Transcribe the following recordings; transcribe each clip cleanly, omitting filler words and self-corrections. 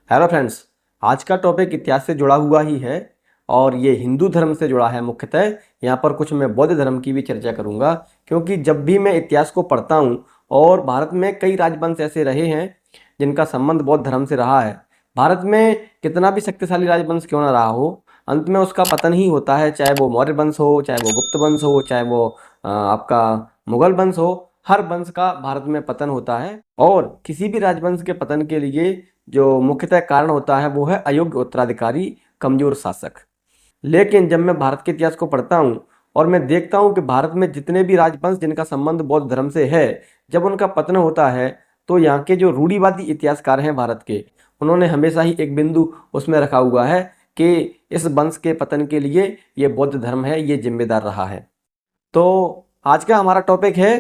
Hello friends, आज का topic इतिहास से जुड़ा हुआ ही है और ये हिंदू धर्म से जुड़ा है। मुख्यतः यहाँ पर कुछ मैं बौद्ध धर्म की भी चर्चा करूँगा, क्योंकि जब भी मैं इतिहास को पढ़ता हूँ और भारत में कई राजवंश ऐसे रहे हैं जिनका संबंध बौद्ध धर्म से रहा है। भारत में कितना भी शक्तिशाली राजवंश क्यों ना रहा हो, अंत में उसका पतन ही होता है। चाहे वो मौर्य वंश हो, चाहे वो गुप्त वंश हो, चाहे वो आपका मुगल वंश हो, हर वंश का भारत में पतन होता है। और किसी भी राजवंश के पतन के लिए जो मुख्यतः कारण होता है वो है अयोग्य उत्तराधिकारी, कमजोर शासक। लेकिन जब मैं भारत के इतिहास को पढ़ता हूँ और मैं देखता हूँ कि भारत में जितने भी राजवंश जिनका संबंध बौद्ध धर्म से है, जब उनका पतन होता है तो यहाँ के जो रूढ़िवादी इतिहासकार हैं भारत के, उन्होंने हमेशा ही एक बिंदु उसमें रखा हुआ है कि इस वंश के पतन के लिए ये बौद्ध धर्म है, ये जिम्मेदार रहा है। तो आज का हमारा टॉपिक है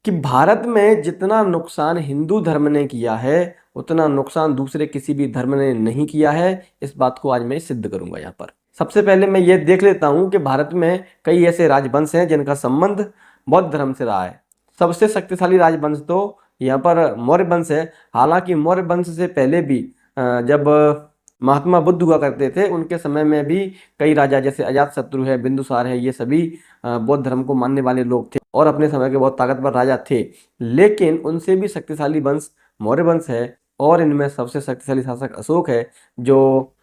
कि भारत में जितना नुकसान हिंदू धर्म ने किया है उतना नुकसान दूसरे किसी भी धर्म ने नहीं किया है। इस बात को आज मैं सिद्ध करूंगा। यहाँ पर सबसे पहले मैं ये देख लेता हूं कि भारत में कई ऐसे राजवंश हैं जिनका संबंध बौद्ध धर्म से रहा है। सबसे शक्तिशाली राजवंश तो यहाँ पर मौर्य वंश है। हालांकि मौर्य वंश से पहले भी जब महात्मा बुद्ध हुआ करते थे, उनके समय में भी कई राजा जैसे अजातशत्रु है, बिंदुसार है, ये सभी बौद्ध धर्म को मानने वाले लोग थे और अपने समय के बहुत ताकतवर राजा थे। लेकिन उनसे भी शक्तिशाली वंश मौर्य वंश है और इनमें सबसे शक्तिशाली शासक अशोक है, जो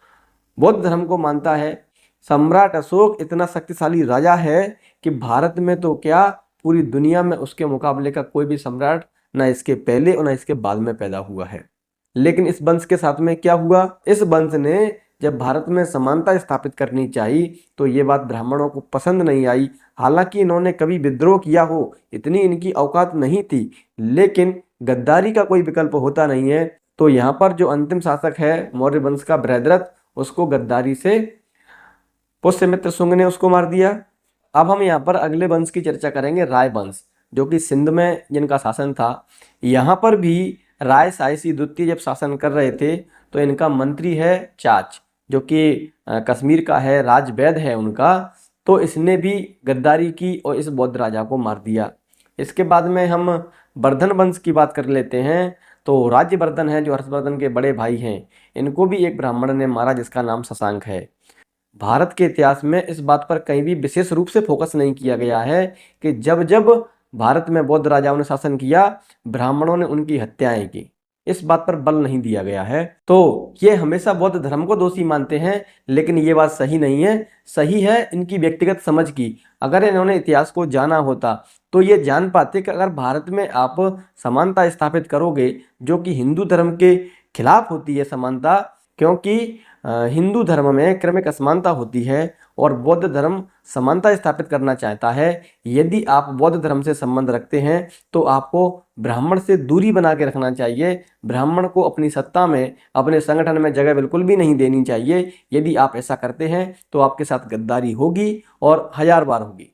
बौद्ध धर्म को मानता है। सम्राट अशोक इतना शक्तिशाली राजा है कि भारत में तो क्या, पूरी दुनिया में उसके मुकाबले का कोई भी सम्राट ना इसके पहले और ना इसके बाद में पैदा हुआ है। लेकिन इस वंश के साथ में क्या हुआ, इस वंश ने जब भारत में समानता स्थापित करनी चाहिए तो ये बात ब्राह्मणों को पसंद नहीं आई। हालांकि इन्होंने कभी विद्रोह किया हो, इतनी इनकी औकात नहीं थी, लेकिन गद्दारी का कोई विकल्प होता नहीं है। तो यहाँ पर जो अंतिम शासक है मौर्य वंश का बृहद्रथ, उसको गद्दारी से पुष्यमित्र शुंग ने उसको मार दिया। अब हम यहाँ पर अगले वंश की चर्चा करेंगे, राय वंश, जो कि सिंध में जिनका शासन था। यहाँ पर भी राय सायसी द्वितीय जब शासन कर रहे थे तो इनका मंत्री है चाच, जो कि कश्मीर का है, राजवैद है उनका। तो इसने भी गद्दारी की और इस बौद्ध राजा को मार दिया। इसके बाद में हम वर्धन वंश की बात कर लेते हैं। तो राज्यवर्धन है जो हर्षवर्धन के बड़े भाई हैं, इनको भी एक ब्राह्मण ने मारा जिसका नाम शशांक है। भारत के इतिहास में इस बात पर कहीं भी विशेष रूप से फोकस नहीं किया गया है कि जब जब भारत में बौद्ध राजाओं ने शासन किया, ब्राह्मणों ने उनकी हत्याएं की, इस बात पर बल नहीं दिया गया है। तो ये हमेशा बौद्ध धर्म को दोषी मानते हैं, लेकिन ये बात सही नहीं है। सही है इनकी व्यक्तिगत समझ की। अगर इन्होंने इतिहास को जाना होता तो ये जान पाते कि अगर भारत में आप समानता स्थापित करोगे, जो कि हिंदू धर्म के खिलाफ होती है समानता, क्योंकि हिंदू धर्म में क्रमिक असमानता होती है और बौद्ध धर्म समानता स्थापित करना चाहता है। यदि आप बौद्ध धर्म से संबंध रखते हैं तो आपको ब्राह्मण से दूरी बना के रखना चाहिए। ब्राह्मण को अपनी सत्ता में, अपने संगठन में जगह बिल्कुल भी नहीं देनी चाहिए। यदि आप ऐसा करते हैं तो आपके साथ गद्दारी होगी और 1000 बार होगी।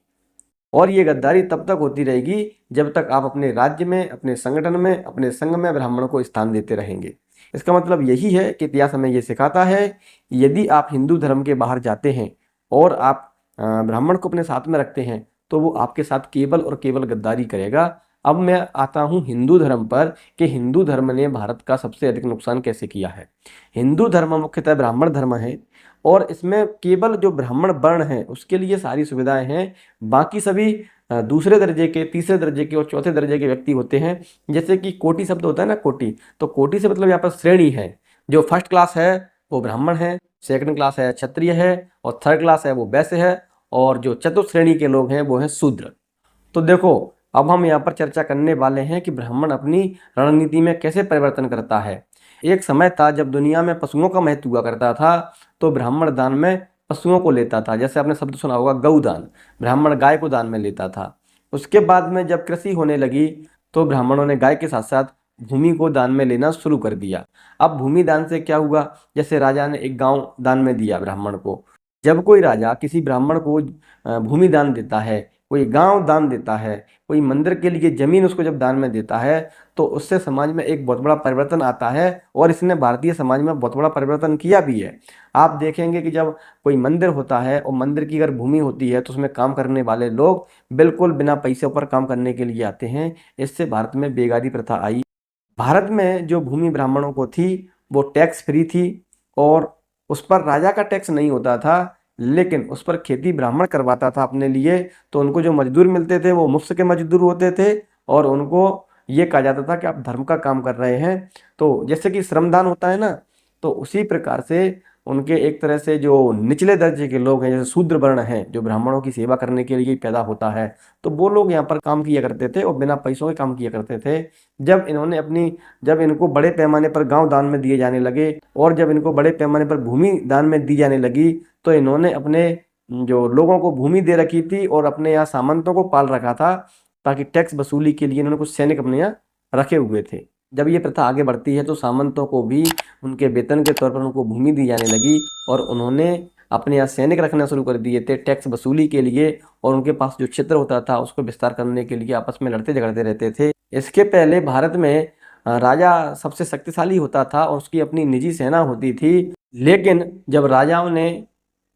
और ये गद्दारी तब तक होती रहेगी जब तक आप अपने राज्य में, अपने संगठन में, अपने संघ में ब्राह्मणों को स्थान देते रहेंगे। इसका मतलब यही है कि इतिहास हमें ये सिखाता है, यदि आप हिंदू धर्म के बाहर जाते हैं और आप ब्राह्मण को अपने साथ में रखते हैं तो वो आपके साथ केवल और केवल गद्दारी करेगा। अब मैं आता हूँ हिंदू धर्म पर कि हिंदू धर्म ने भारत का सबसे अधिक नुकसान कैसे किया है। हिंदू धर्म मुख्यतः ब्राह्मण धर्म है और इसमें केवल जो ब्राह्मण वर्ण है उसके लिए सारी सुविधाएं हैं। बाकी सभी दूसरे दर्जे के, तीसरे दर्जे के और चौथे दर्जे के व्यक्ति होते हैं। जैसे कि कोटि शब्द होता है ना, कोटि, तो कोटि से मतलब यहाँ पर श्रेणी है। जो फर्स्ट क्लास है वो ब्राह्मण है, सेकंड क्लास है क्षत्रिय है और थर्ड क्लास है वो वैश्य है, और जो चतुर्थ श्रेणी के लोग हैं वो है शूद्र। तो देखो, अब हम यहाँ पर चर्चा करने वाले हैं कि ब्राह्मण अपनी रणनीति में कैसे परिवर्तन करता है। एक समय था जब दुनिया में पशुओं का महत्व हुआ करता था, तो ब्राह्मण दान में पशुओं को लेता था। जैसे आपने शब्द सुना होगा गौदान, ब्राह्मण गाय को दान में लेता था। उसके बाद में जब कृषि होने लगी तो ब्राह्मणों ने गाय के साथ साथ भूमि को दान में लेना शुरू कर दिया। अब भूमि दान से क्या हुआ, जैसे राजा ने एक गांव दान में दिया ब्राह्मण को। जब कोई राजा किसी ब्राह्मण को भूमि दान देता है, कोई गांव दान देता है, कोई मंदिर के लिए जमीन उसको जब दान में देता है, तो उससे समाज में एक बहुत बड़ा परिवर्तन आता है और इसने भारतीय समाज में बहुत बड़ा परिवर्तन किया भी है। आप देखेंगे कि जब कोई मंदिर होता है और मंदिर की अगर भूमि होती है तो उसमें काम करने वाले लोग बिल्कुल बिना पैसे पर काम करने के लिए आते हैं। इससे भारत में बेगारी प्रथा आई। भारत में जो भूमि ब्राह्मणों को थी वो टैक्स फ्री थी और उस पर राजा का टैक्स नहीं होता था, लेकिन उस पर खेती ब्राह्मण करवाता था अपने लिए। तो उनको जो मजदूर मिलते थे वो मुफ्त के मजदूर होते थे और उनको ये कहा जाता था कि आप धर्म का काम कर रहे हैं। तो जैसे कि श्रमदान होता है ना, तो उसी प्रकार से उनके एक तरह से जो निचले दर्जे के लोग हैं, जैसे शूद्र वर्ण हैं, जो ब्राह्मणों की सेवा करने के लिए पैदा होता है, तो वो लोग यहाँ पर काम किया करते थे और बिना पैसों के काम किया करते थे। जब इनको बड़े पैमाने पर गांव दान में दिए जाने लगे और जब इनको बड़े पैमाने पर भूमि दान में दी जाने लगी, तो इन्होंने अपने जो लोगों को भूमि दे रखी थी और अपने यहाँ सामंतों को पाल रखा था, ताकि टैक्स वसूली के लिए इन्होंने कुछ सैनिक अपने यहाँ रखे हुए थे। जब ये प्रथा आगे बढ़ती है तो सामंतों को भी उनके वेतन के तौर पर उनको भूमि दी जाने लगी और उन्होंने अपने यहाँ सैनिक रखना शुरू कर दिए थे टैक्स वसूली के लिए, और उनके पास जो क्षेत्र होता था उसको विस्तार करने के लिए आपस में लड़ते झगड़ते रहते थे। इसके पहले भारत में राजा सबसे शक्तिशाली होता था और उसकी अपनी निजी सेना होती थी, लेकिन जब राजाओं ने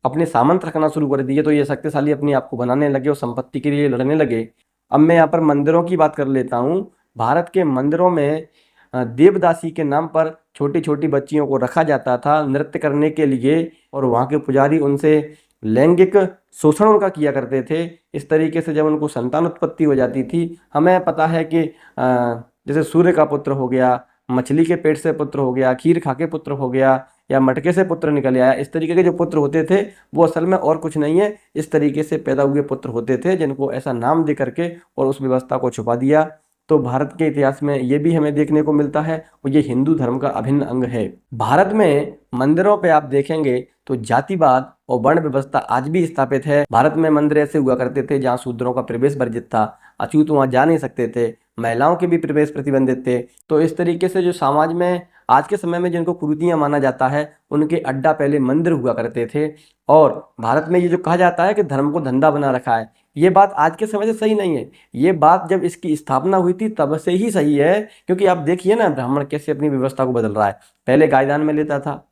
अपने सामंत रखना शुरू कर दिए तो ये शक्तिशाली अपने आप को बनाने लगे और संपत्ति के लिए लड़ने लगे। अब मैं यहाँ पर मंदिरों की बात कर लेता हूँ। भारत के मंदिरों में देवदासी के नाम पर छोटी छोटी बच्चियों को रखा जाता था नृत्य करने के लिए, और वहाँ के पुजारी उनसे लैंगिक शोषण उनका किया करते थे। इस तरीके से जब उनको संतान उत्पत्ति हो जाती थी, हमें पता है कि जैसे सूर्य का पुत्र हो गया, मछली के पेट से पुत्र हो गया, खीर खा के पुत्र हो गया, या मटके से पुत्र निकल आया, इस तरीके के जो पुत्र होते थे वो असल में और कुछ नहीं है, इस तरीके से पैदा हुए पुत्र होते थे जिनको ऐसा नाम दे करके और उस व्यवस्था को छुपा दिया। तो भारत के इतिहास में ये भी हमें देखने को मिलता है और ये हिंदू धर्म का अभिन्न अंग है। भारत में मंदिरों पे आप देखेंगे तो जातिवाद और वर्ण व्यवस्था आज भी स्थापित है। भारत में मंदिर ऐसे हुआ करते थे जहाँ शूद्रों का प्रवेश वर्जित था, अछूत वहाँ जा नहीं सकते थे, महिलाओं के भी प्रवेश प्रतिबंधित थे। तो इस तरीके से जो समाज में आज के समय में जिनको कुरीतियां माना जाता है, उनके अड्डा पहले मंदिर हुआ करते थे। और भारत में ये जो कहा जाता है कि धर्म को धंधा बना रखा है, ये बात आज के समय से सही नहीं है। ये बात जब इसकी स्थापना हुई थी तब से ही सही है, क्योंकि आप देखिए ना ब्राह्मण कैसे अपनी व्यवस्था को बदल रहा है। पहले गाय दान में लेता था,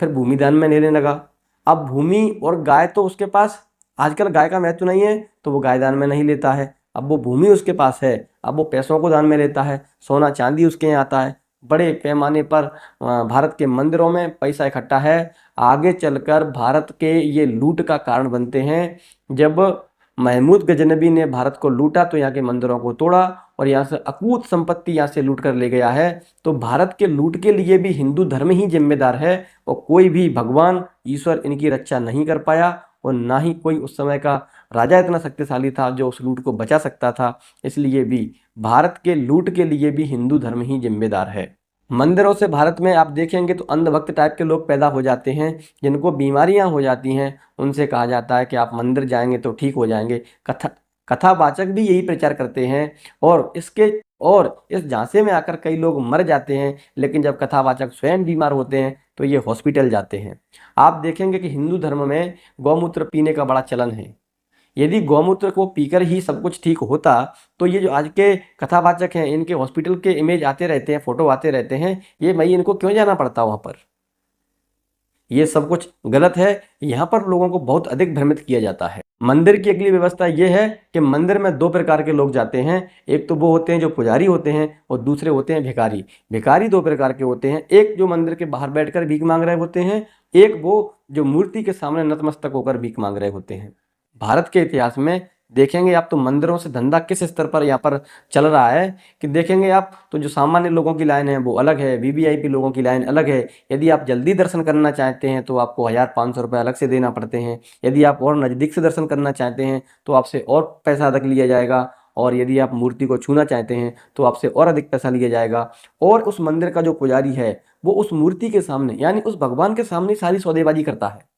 फिर भूमि दान में लेने लगा। अब भूमि और गाय तो उसके पास, आजकल गाय का महत्व नहीं है तो वो गाय दान में नहीं लेता है, अब वो भूमि उसके पास है, अब वो पैसों को दान में लेता है, सोना चांदी उसके यहाँ आता है। बड़े पैमाने पर भारत के मंदिरों में पैसा इकट्ठा है। आगे चलकर भारत के ये लूट का कारण बनते हैं। जब महमूद गजनबी ने भारत को लूटा तो यहाँ के मंदिरों को तोड़ा और यहाँ से अकूत संपत्ति यहाँ से लूट कर ले गया है। तो भारत के लूट के लिए भी हिंदू धर्म ही जिम्मेदार है और कोई भी भगवान ईश्वर इनकी रक्षा नहीं कर पाया, और ना ही कोई उस समय का राजा इतना शक्तिशाली था जो उस लूट को बचा सकता था। इसलिए भी भारत के लूट के लिए भी हिंदू धर्म ही जिम्मेदार है। मंदिरों से भारत में आप देखेंगे तो अंधभक्त टाइप के लोग पैदा हो जाते हैं, जिनको बीमारियां हो जाती हैं। उनसे कहा जाता है कि आप मंदिर जाएंगे तो ठीक हो जाएंगे। कथावाचक भी यही प्रचार करते हैं और इस झांसे में आकर कई लोग मर जाते हैं, लेकिन जब कथावाचक स्वयं बीमार होते हैं तो ये हॉस्पिटल जाते हैं। आप देखेंगे कि हिंदू धर्म में गौमूत्र पीने का बड़ा चलन है। यदि गौमूत्र को पीकर ही सब कुछ ठीक होता तो ये जो आज के कथावाचक हैं, इनके हॉस्पिटल के इमेज आते रहते हैं, फोटो आते रहते हैं, ये भाई इनको क्यों जाना पड़ता वहाँ पर? ये सब कुछ गलत है। यहाँ पर लोगों को बहुत अधिक भ्रमित किया जाता है। मंदिर की अगली व्यवस्था ये है कि मंदिर में दो प्रकार के लोग जाते हैं। एक तो वो होते हैं जो पुजारी होते हैं और दूसरे होते हैं भिखारी। भिखारी दो प्रकार के होते हैं, एक जो मंदिर के बाहर बैठकर भीख मांग रहे होते हैं, एक वो जो मूर्ति के सामने नतमस्तक होकर भीख मांग रहे होते हैं। भारत के इतिहास में देखेंगे आप तो मंदिरों से धंधा किस स्तर पर यहाँ पर चल रहा है कि देखेंगे आप तो जो सामान्य लोगों की लाइन है वो अलग है, वीवीआईपी लोगों की लाइन अलग है। यदि आप जल्दी दर्शन करना चाहते हैं तो आपको 1500 रुपये अलग से देना पड़ते हैं। यदि आप और नज़दीक से दर्शन करना चाहते हैं तो आपसे और पैसा अधिक लिया जाएगा, और यदि आप मूर्ति को छूना चाहते हैं तो आपसे और अधिक पैसा लिया जाएगा। और उस मंदिर का जो पुजारी है वो उस मूर्ति के सामने यानी उस भगवान के सामने सारी सौदेबाजी करता है।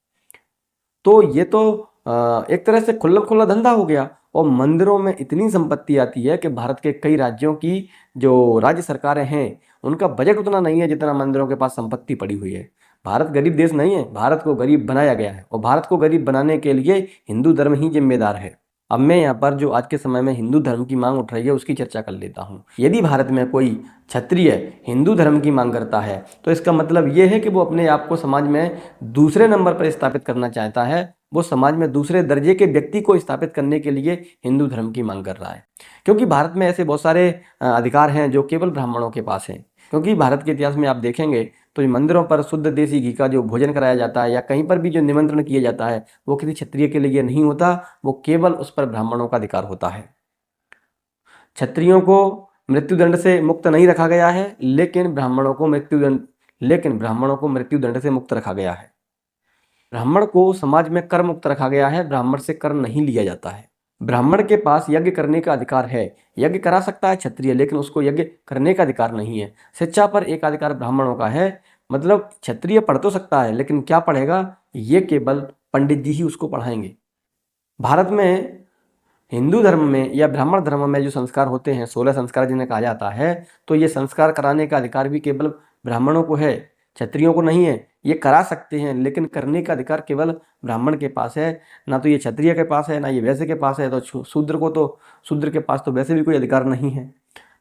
तो ये तो एक तरह से खुल्लम खुल्ला धंधा हो गया। और मंदिरों में इतनी संपत्ति आती है कि भारत के कई राज्यों की जो राज्य सरकारें हैं उनका बजट उतना नहीं है जितना मंदिरों के पास संपत्ति पड़ी हुई है। भारत गरीब देश नहीं है, भारत को गरीब बनाया गया है और भारत को गरीब बनाने के लिए हिंदू धर्म ही जिम्मेदार है। अब मैं यहाँ पर जो आज के समय में हिंदू धर्म की मांग उठ रही है उसकी चर्चा कर लेता हूँ। यदि भारत में कोई क्षत्रिय हिंदू धर्म की मांग करता है तो इसका मतलब ये है कि वो अपने आप को समाज में दूसरे नंबर पर स्थापित करना चाहता है। वो समाज में दूसरे दर्जे के व्यक्ति को स्थापित करने के लिए हिंदू धर्म की मांग कर रहा है, क्योंकि भारत में ऐसे बहुत सारे अधिकार हैं जो केवल ब्राह्मणों के पास हैं। क्योंकि भारत के इतिहास में आप देखेंगे तो मंदिरों पर शुद्ध देसी घी का जो भोजन कराया जाता है या कहीं पर भी जो निमंत्रण किया जाता है वो किसी क्षत्रिय के लिए नहीं होता, वो केवल उस पर ब्राह्मणों का अधिकार होता है। क्षत्रियों को मृत्युदंड से मुक्त नहीं रखा गया है, लेकिन ब्राह्मणों को मृत्युदंड से मुक्त रखा गया है। ब्राह्मण को समाज में कर मुक्त रखा गया है, ब्राह्मण से कर नहीं लिया जाता है। ब्राह्मण के पास यज्ञ करने का अधिकार है, यज्ञ करा सकता है क्षत्रिय, लेकिन उसको यज्ञ करने का अधिकार नहीं है। शिक्षा पर एक अधिकार ब्राह्मणों का है, मतलब क्षत्रिय पढ़ तो सकता है लेकिन क्या पढ़ेगा, ये केवल पंडित जी ही उसको पढ़ाएंगे। भारत में हिंदू धर्म में या ब्राह्मण धर्म में जो संस्कार होते हैं, 16 संस्कार जिन्हें कहा जाता है, तो ये संस्कार कराने का अधिकार भी केवल ब्राह्मणों को है, क्षत्रियों को नहीं है। ये करा सकते हैं लेकिन करने का अधिकार केवल ब्राह्मण के पास है, ना तो ये क्षत्रिय के पास है ना ये वैश्य के पास है। तो शूद्र के पास तो वैसे भी कोई अधिकार नहीं है।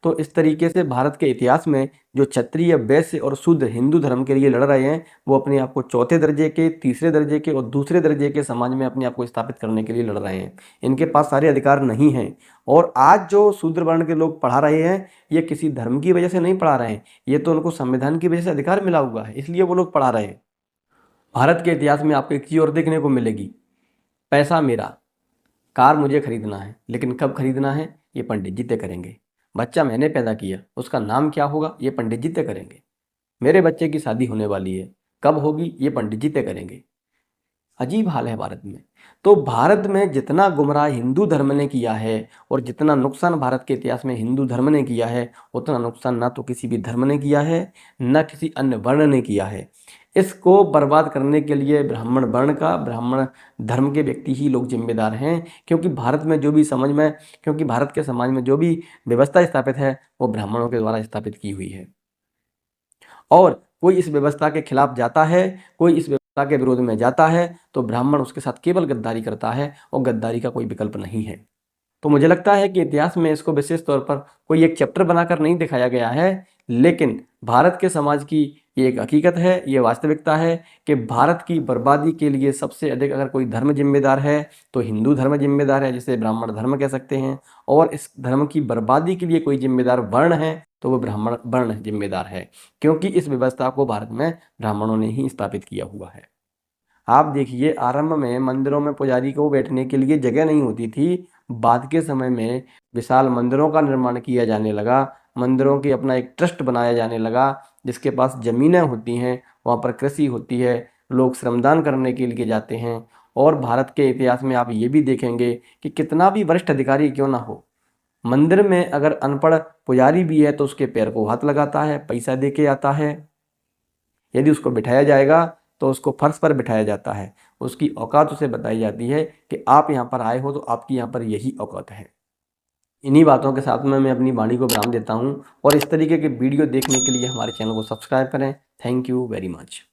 तो इस तरीके से भारत के इतिहास में जो क्षत्रिय, वैश्य और शूद्र हिंदू धर्म के लिए लड़ रहे हैं, वो अपने आप को चौथे दर्जे के, तीसरे दर्जे के और दूसरे दर्जे के समाज में अपने आप को स्थापित करने के लिए लड़ रहे हैं। इनके पास सारे अधिकार नहीं हैं। और आज जो शूद्र वर्ण के लोग पढ़ा रहे हैं, ये किसी धर्म की वजह से नहीं पढ़ा रहे हैं, ये तो उनको संविधान की वजह से अधिकार मिला हुआ है, इसलिए वो लोग पढ़ा रहे हैं। भारत के इतिहास में आपको एक चीज़ और देखने को मिलेगी, पैसा मेरा, कार मुझे खरीदना है, लेकिन कब खरीदना है ये पंडित जी तय करेंगे। बच्चा मैंने पैदा किया, उसका नाम क्या होगा ये पंडित जी तय करेंगे। मेरे बच्चे की शादी होने वाली है, कब होगी ये पंडित जी तय करेंगे। अजीब हाल है भारत में। तो भारत में जितना गुमराह हिंदू धर्म ने किया है और जितना नुकसान भारत के इतिहास में हिंदू धर्म ने किया है, उतना नुकसान ना तो किसी भी धर्म ने किया है, न किसी अन्य वर्ण ने किया है। इसको बर्बाद करने के लिए ब्राह्मण धर्म के व्यक्ति ही लोग जिम्मेदार हैं, क्योंकि भारत के समाज में जो भी व्यवस्था स्थापित है वो ब्राह्मणों के द्वारा स्थापित की हुई है। और कोई इस व्यवस्था के खिलाफ जाता है, कोई इस व्यवस्था के विरोध में जाता है, तो ब्राह्मण उसके साथ केवल गद्दारी करता है और गद्दारी का कोई विकल्प नहीं है। तो मुझे लगता है कि इतिहास में इसको विशेष तौर पर कोई एक चैप्टर बनाकर नहीं दिखाया गया है, लेकिन भारत के समाज की ये एक हकीकत है, ये वास्तविकता है कि भारत की बर्बादी के लिए सबसे अधिक अगर कोई धर्म जिम्मेदार है तो हिंदू धर्म जिम्मेदार है, जिसे ब्राह्मण धर्म कह सकते हैं। और इस धर्म की बर्बादी के लिए कोई जिम्मेदार वर्ण है तो वो ब्राह्मण वर्ण जिम्मेदार है, क्योंकि इस व्यवस्था को भारत में ब्राह्मणों ने ही स्थापित किया हुआ है। आप देखिए, आरंभ में मंदिरों में पुजारी को बैठने के लिए जगह नहीं होती थी। बाद के समय में विशाल मंदिरों का निर्माण किया जाने लगा, मंदिरों की अपना एक ट्रस्ट बनाया जाने लगा, जिसके पास ज़मीनें होती हैं, वहाँ पर कृषि होती है, लोग श्रमदान करने के लिए जाते हैं। और भारत के इतिहास में आप ये भी देखेंगे कि कितना भी वरिष्ठ अधिकारी क्यों ना हो, मंदिर में अगर अनपढ़ पुजारी भी है तो उसके पैर को हाथ लगाता है, पैसा दे के आता है। यदि उसको बिठाया जाएगा तो उसको फर्श पर बिठाया जाता है, उसकी औकात उसे बताई जाती है कि आप यहाँ पर आए हो तो आपकी यहाँ पर यही औकात है। इन्हीं बातों के साथ में मैं अपनी वाणी को विराम देता हूँ, और इस तरीके के वीडियो देखने के लिए हमारे चैनल को सब्सक्राइब करें। Thank you very much.